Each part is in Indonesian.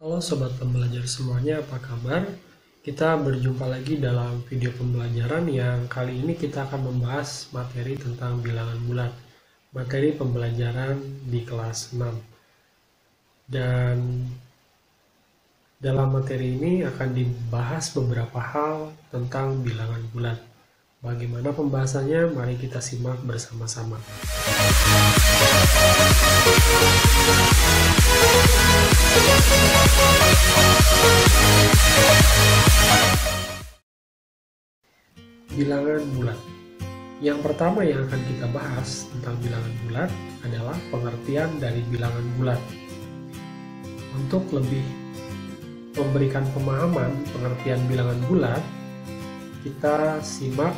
Halo sobat pembelajar semuanya, apa kabar? Kita berjumpa lagi dalam video pembelajaran yang kali ini kita akan membahas materi tentang bilangan bulat. Materi pembelajaran di kelas 6. Dan dalam materi ini akan dibahas beberapa hal tentang bilangan bulat. Bagaimana pembahasannya? Mari kita simak bersama-sama. Bilangan bulat. Yang pertama yang akan kita bahas tentang bilangan bulat adalah pengertian dari bilangan bulat. Untuk lebih memberikan pemahaman pengertian bilangan bulat, kita simak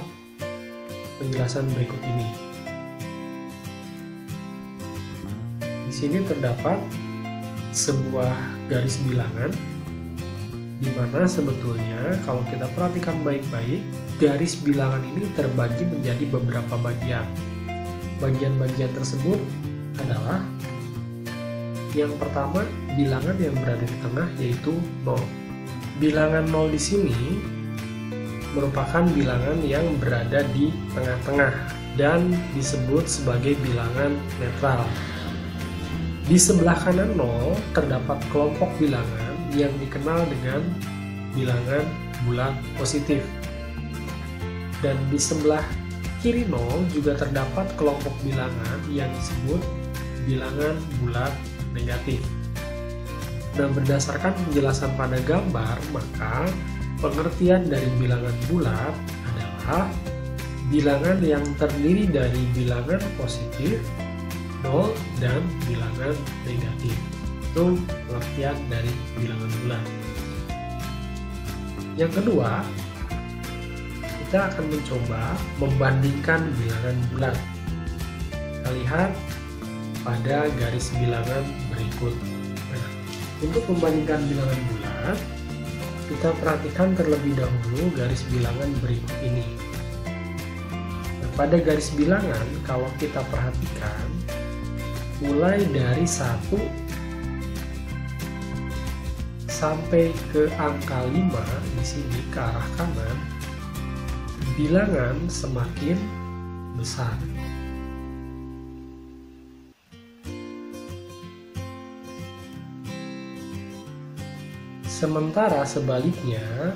penjelasan berikut ini. Di sini terdapat sebuah garis bilangan di mana sebetulnya kalau kita perhatikan baik-baik, garis bilangan ini terbagi menjadi beberapa bagian. Bagian-bagian tersebut adalah yang pertama, bilangan yang berada di tengah yaitu 0. Bilangan 0 di sini merupakan bilangan yang berada di tengah-tengah dan disebut sebagai bilangan netral. Di sebelah kanan 0 terdapat kelompok bilangan yang dikenal dengan bilangan bulat positif. Dan di sebelah kiri 0 juga terdapat kelompok bilangan yang disebut bilangan bulat negatif. Nah, berdasarkan penjelasan pada gambar, maka pengertian dari bilangan bulat adalah bilangan yang terdiri dari bilangan positif, 0, dan bilangan negatif. Itu pengertian dari bilangan bulat. Yang kedua, kita akan mencoba membandingkan bilangan bulat. Kita lihat pada garis bilangan berikut. Nah, untuk membandingkan bilangan bulat, kita perhatikan terlebih dahulu garis bilangan berikut ini. Nah, pada garis bilangan, kalau kita perhatikan, mulai dari 1 sampai ke angka 5 di sini ke arah kanan, bilangan semakin besar. Sementara sebaliknya,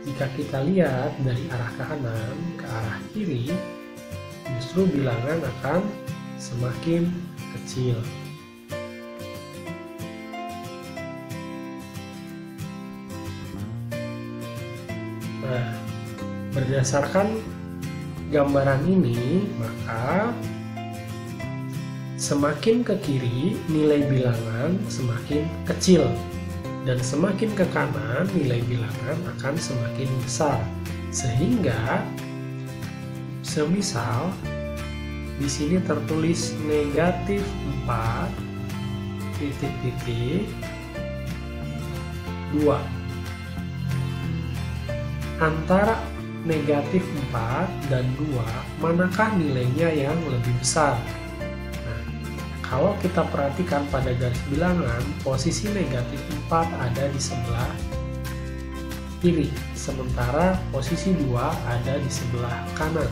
jika kita lihat dari arah kanan ke arah kiri, justru bilangan akan semakin kecil. Nah, berdasarkan gambaran ini, maka semakin ke kiri nilai bilangan semakin kecil dan semakin ke kanan nilai bilangan akan semakin besar. Sehingga semisal di sini tertulis negatif 4 titik 2. Antara negatif 4 dan 2, manakah nilainya yang lebih besar? Nah, kalau kita perhatikan pada garis bilangan, posisi negatif 4 ada di sebelah kiri, sementara posisi 2 ada di sebelah kanan.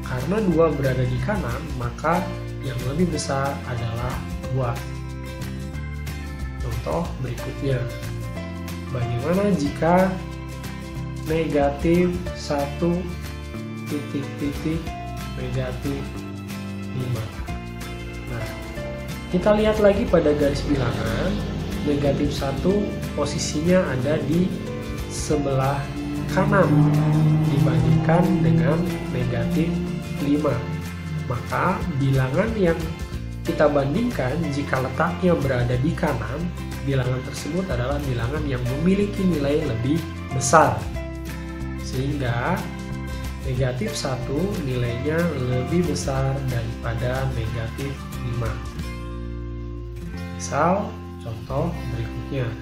Karena 2 berada di kanan, maka yang lebih besar adalah 2. Contoh berikutnya, bagaimana jika negatif 1 titik negatif 5. Nah, kita lihat lagi pada garis bilangan, negatif 1 posisinya ada di sebelah kanan dibandingkan dengan negatif 5. Maka bilangan yang kita bandingkan jika letaknya berada di kanan, bilangan tersebut adalah bilangan yang memiliki nilai lebih besar. Sehingga negatif 1 nilainya lebih besar daripada negatif 5. Misal, contoh berikutnya.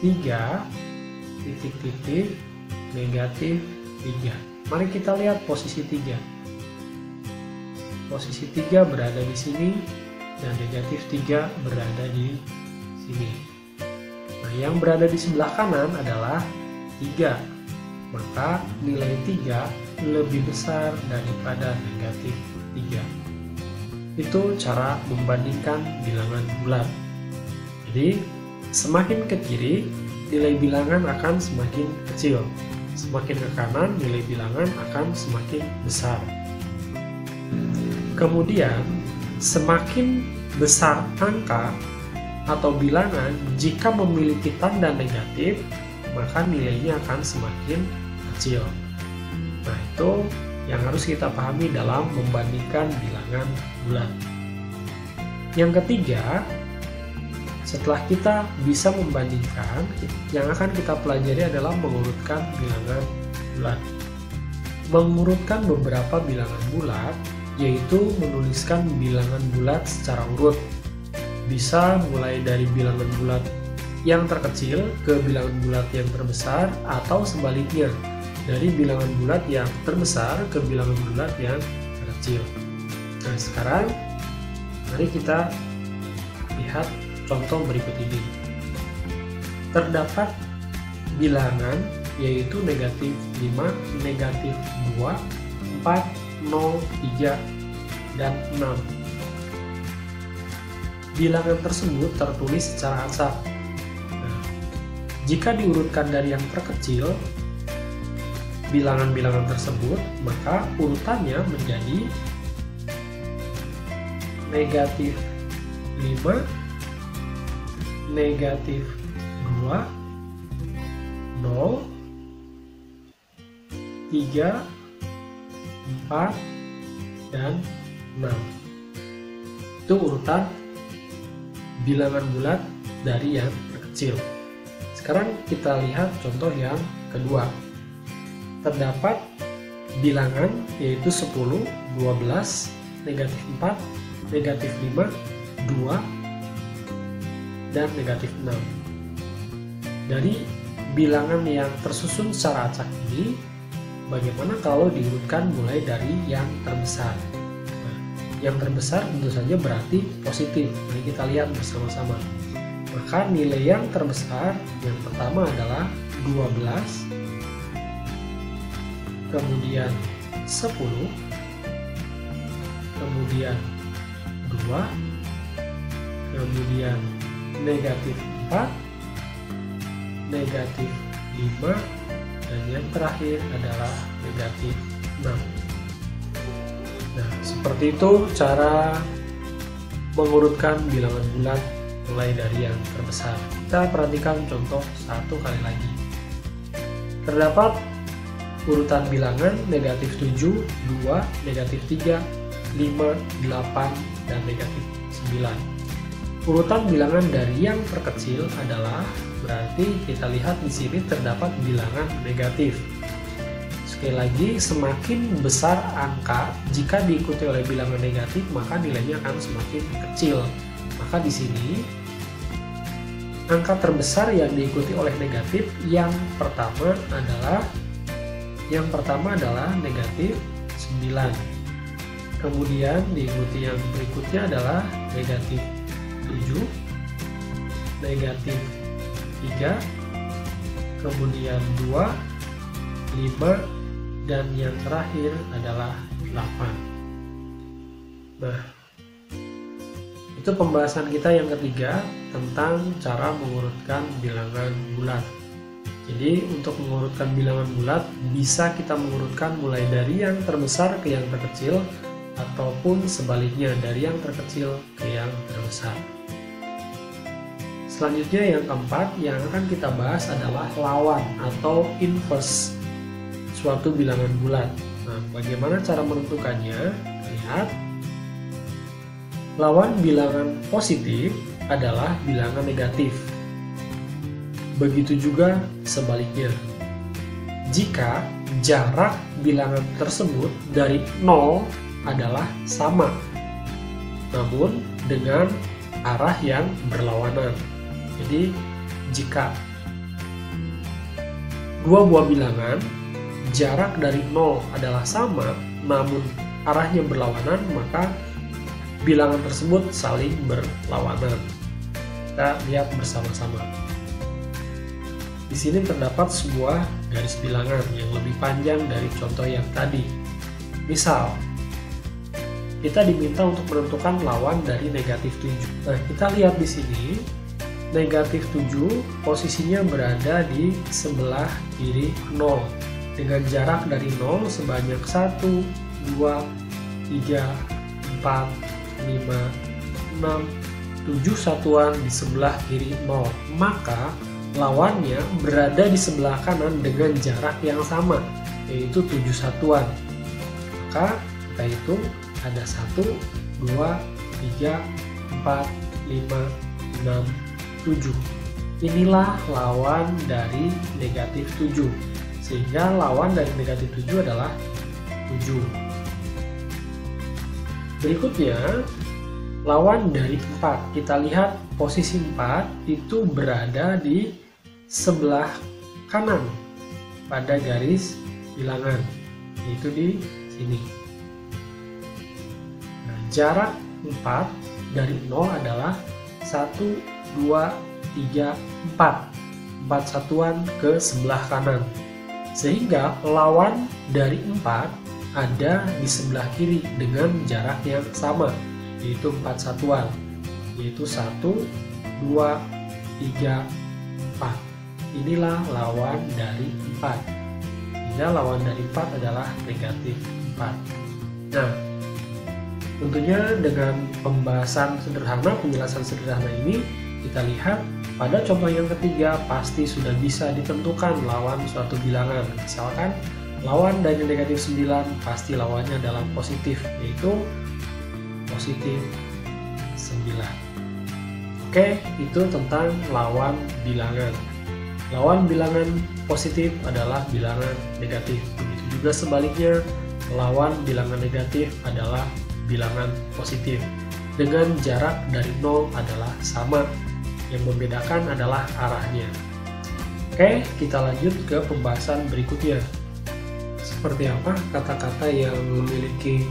3 titik negatif 3. Mari kita lihat posisi 3. Posisi 3 berada di sini dan negatif 3 berada di sini. Nah, yang berada di sebelah kanan adalah 3. Maka nilai 3 lebih besar daripada negatif 3. Itu cara membandingkan bilangan bulat. Jadi, semakin ke kiri, nilai bilangan akan semakin kecil. Semakin ke kanan, nilai bilangan akan semakin besar. Kemudian, semakin besar angka atau bilangan jika memiliki tanda negatif, maka nilainya akan semakin kecil. Nah, itu yang harus kita pahami dalam membandingkan bilangan bulat. Yang ketiga, setelah kita bisa membandingkan, yang akan kita pelajari adalah mengurutkan bilangan bulat. Mengurutkan beberapa bilangan bulat, yaitu menuliskan bilangan bulat secara urut. Bisa mulai dari bilangan bulat yang terkecil ke bilangan bulat yang terbesar, atau sebaliknya, dari bilangan bulat yang terbesar ke bilangan bulat yang terkecil. Nah, sekarang mari kita lihat contoh berikut ini. Terdapat bilangan yaitu negatif 5, negatif 2, 4, 0, 3, dan 6. Bilangan tersebut tertulis secara acak. Nah, jika diurutkan dari yang terkecil, bilangan-bilangan tersebut, maka urutannya menjadi negatif 5, negatif 2, 0, 3, 4, dan 6. Itu urutan bilangan bulat dari yang terkecil. Sekarang kita lihat contoh yang kedua. Terdapat bilangan yaitu 10, 12, negatif 4, negatif 5, 2, dan negatif 6. Dari bilangan yang tersusun secara acak ini, bagaimana kalau diurutkan mulai dari yang terbesar? Nah, yang terbesar tentu saja berarti positif. Mari kita lihat bersama-sama. Maka nilai yang terbesar yang pertama adalah 12, kemudian 10, kemudian 2, kemudian negatif 4, negatif 5, dan yang terakhir adalah negatif 6. Nah, seperti itu cara mengurutkan bilangan bulat mulai dari yang terbesar. Kita perhatikan contoh satu kali lagi. Terdapat urutan bilangan negatif 7, 2, negatif 3, 5, 8, dan negatif 9. Urutan bilangan dari yang terkecil adalah, berarti kita lihat di sini terdapat bilangan negatif. Sekali lagi, semakin besar angka jika diikuti oleh bilangan negatif, maka nilainya akan semakin kecil. Maka di sini angka terbesar yang diikuti oleh negatif yang pertama adalah negatif 9. Kemudian diikuti yang berikutnya adalah negatif 7, negatif 3, kemudian 2, 5, dan yang terakhir adalah 8. Nah, itu pembahasan kita yang ketiga tentang cara mengurutkan bilangan bulat. Jadi untuk mengurutkan bilangan bulat bisa kita mengurutkan mulai dari yang terbesar ke yang terkecil, ataupun sebaliknya dari yang terkecil ke yang terbesar. Selanjutnya yang keempat yang akan kita bahas adalah lawan atau inverse suatu bilangan bulat. Nah, bagaimana cara menentukannya? Lihat, lawan bilangan positif adalah bilangan negatif. Begitu juga sebaliknya. Jika jarak bilangan tersebut dari 0 adalah sama, namun dengan arah yang berlawanan. Jadi, jika dua buah bilangan jarak dari 0 adalah sama, namun arahnya berlawanan, maka bilangan tersebut saling berlawanan. Kita lihat bersama-sama. Di sini terdapat sebuah garis bilangan yang lebih panjang dari contoh yang tadi. Misal, kita diminta untuk menentukan lawan dari negatif 7. Nah, kita lihat di sini, negatif 7 posisinya berada di sebelah kiri 0. Dengan jarak dari 0 sebanyak 1, 2, 3, 4, 5, 6, 7 satuan di sebelah kiri 0. Maka lawannya berada di sebelah kanan dengan jarak yang sama, yaitu 7 satuan. Maka kita hitung ada 1, 2, 3, 4, 5, 6, 7. Inilah lawan dari negatif 7. Sehingga lawan dari negatif 7 adalah 7. Berikutnya, lawan dari 4. Kita lihat posisi 4 itu berada di sebelah kanan pada garis bilangan, yaitu di sini. Nah, jarak 4 dari 0 adalah 1, 2, 3, 4. 4 satuan ke sebelah kanan. Sehingga lawan dari 4 ada di sebelah kiri dengan jarak yang sama, yaitu 4 satuan, yaitu 1, 2, 3, 4. Inilah lawan dari 4. Sehingga lawan dari 4 adalah negatif 4. Nah, tentunya dengan pembahasan sederhana, penjelasan sederhana ini, kita lihat pada contoh yang ketiga pasti sudah bisa ditentukan lawan suatu bilangan. Misalkan lawan dari negatif 9 pasti lawannya adalah positif, yaitu positif 9. Oke, itu tentang lawan bilangan. Lawan bilangan positif adalah bilangan negatif. Begitu juga sebaliknya, lawan bilangan negatif adalah bilangan positif. Dengan jarak dari 0 adalah sama. Yang membedakan adalah arahnya. Oke, kita lanjut ke pembahasan berikutnya. Seperti apa kata-kata yang memiliki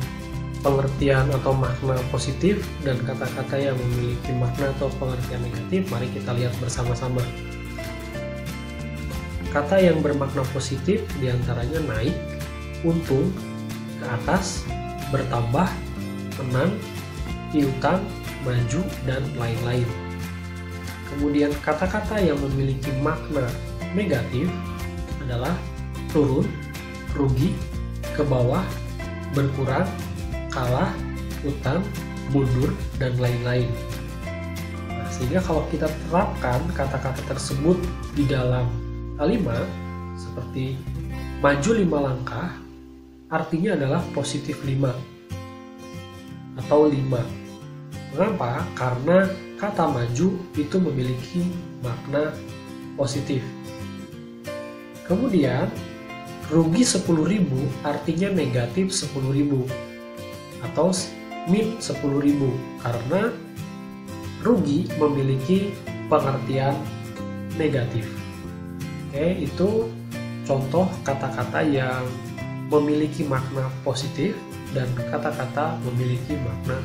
pengertian atau makna positif dan kata-kata yang memiliki makna atau pengertian negatif? Mari kita lihat bersama-sama. Kata yang bermakna positif diantaranya naik, untung, ke atas, bertambah, menang, piutang, maju, dan lain-lain. Kemudian kata-kata yang memiliki makna negatif adalah turun, rugi, ke bawah, berkurang, kalah, utang, mundur, dan lain-lain. Nah, sehingga kalau kita terapkan kata-kata tersebut di dalam kalimat seperti maju 5 langkah, artinya adalah positif 5 atau 5. Mengapa? Karena kata maju itu memiliki makna positif. Kemudian rugi 10.000 artinya negatif 10.000 atau min 10.000 karena rugi memiliki pengertian negatif. Oke, itu contoh kata-kata yang memiliki makna positif dan kata-kata memiliki makna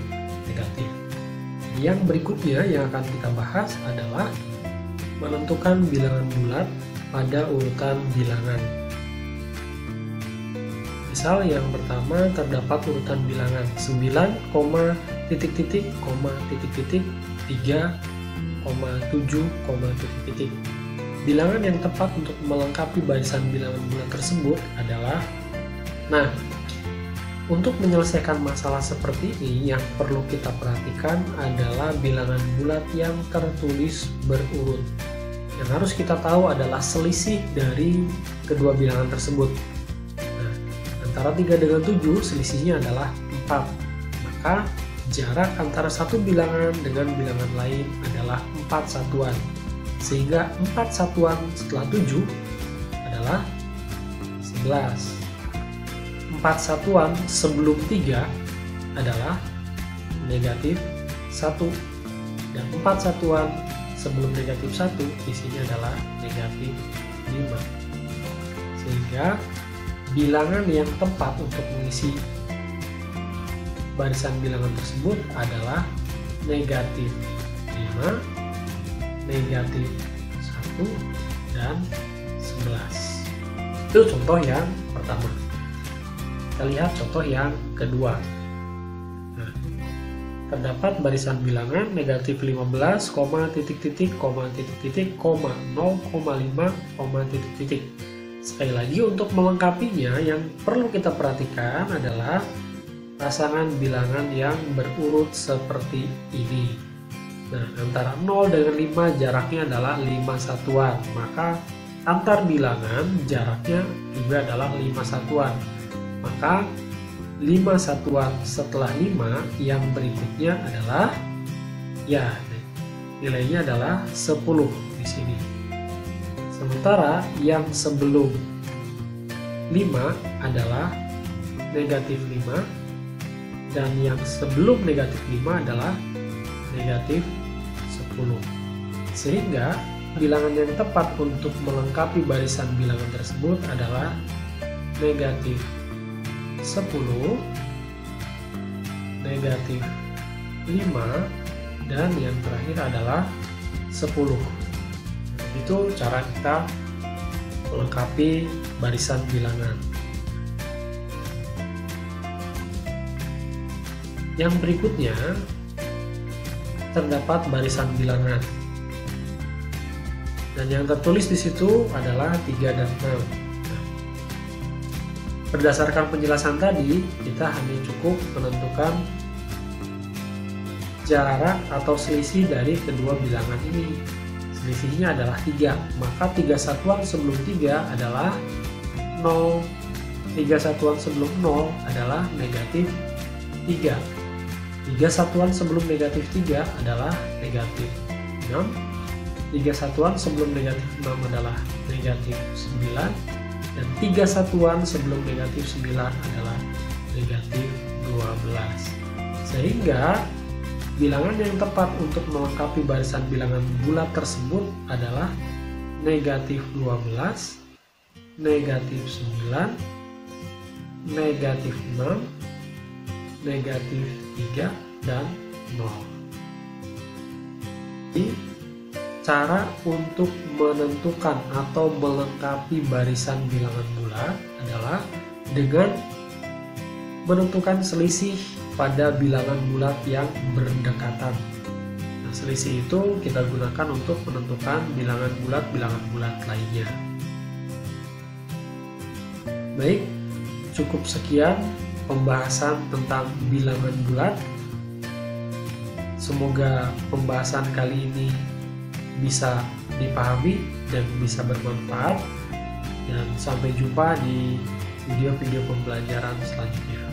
negatif. Yang berikutnya yang akan kita bahas adalah menentukan bilangan bulat pada urutan bilangan. Misal yang pertama terdapat urutan bilangan 9, titik titik, 3, 7, titik. Bilangan yang tepat untuk melengkapi barisan bilangan bulat tersebut adalah, nah, untuk menyelesaikan masalah seperti ini yang perlu kita perhatikan adalah bilangan bulat yang tertulis berurut. Yang harus kita tahu adalah selisih dari kedua bilangan tersebut. Nah, antara 3 dengan 7 selisihnya adalah 4. Maka jarak antara satu bilangan dengan bilangan lain adalah 4 satuan. Sehingga 4 satuan setelah 7 adalah 11. 4 satuan sebelum 3 adalah negatif 1. Dan 4 satuan sebelum negatif 1 isinya adalah negatif 5. Sehingga bilangan yang tepat untuk mengisi barisan bilangan tersebut adalah negatif 5, negatif 1, dan 11. Itu contoh yang pertama. Kita lihat contoh yang kedua. Nah, terdapat barisan bilangan negatif 15, titik titik, titik titik, 0,5, titik titik. Sekali lagi, untuk melengkapinya yang perlu kita perhatikan adalah pasangan bilangan yang berurut seperti ini. Nah, antara 0 dengan 5 jaraknya adalah 5 satuan, maka antar bilangan jaraknya juga adalah 5 satuan. Maka 5 satuan setelah 5 yang berikutnya adalah, ya, nilainya adalah 10 di sini. Sementara yang sebelum 5 adalah negatif 5, dan yang sebelum negatif 5 adalah negatif 10. Sehingga bilangan yang tepat untuk melengkapi barisan bilangan tersebut adalah negatif 10, negatif 5, dan yang terakhir adalah 10. Itu cara kita melengkapi barisan bilangan. Yang berikutnya, terdapat barisan bilangan. Dan yang tertulis di situ adalah 3 dan 6. Nah, berdasarkan penjelasan tadi, kita hanya cukup menentukan jarak atau selisih dari kedua bilangan ini. Selisihnya adalah 3, maka 3 satuan sebelum 3 adalah 0, 3 satuan sebelum 0 adalah negatif 3, 3 satuan sebelum negatif 3 adalah negatif 6, 3 satuan sebelum negatif 6 adalah negatif 9, dan 3 satuan sebelum negatif 9 adalah negatif 12. Sehingga bilangan yang tepat untuk melengkapi barisan bilangan bulat tersebut adalah negatif 12, negatif 9, negatif 6, negatif 3, dan 0. Jadi, cara untuk menentukan atau melengkapi barisan bilangan bulat adalah dengan menentukan selisih pada bilangan bulat yang berdekatan. Nah, selisih itu kita gunakan untuk menentukan bilangan bulat lainnya. Baik, cukup sekian pembahasan tentang bilangan bulat. Semoga pembahasan kali ini bisa dipahami dan bisa bermanfaat. Dan sampai jumpa di video-video pembelajaran selanjutnya.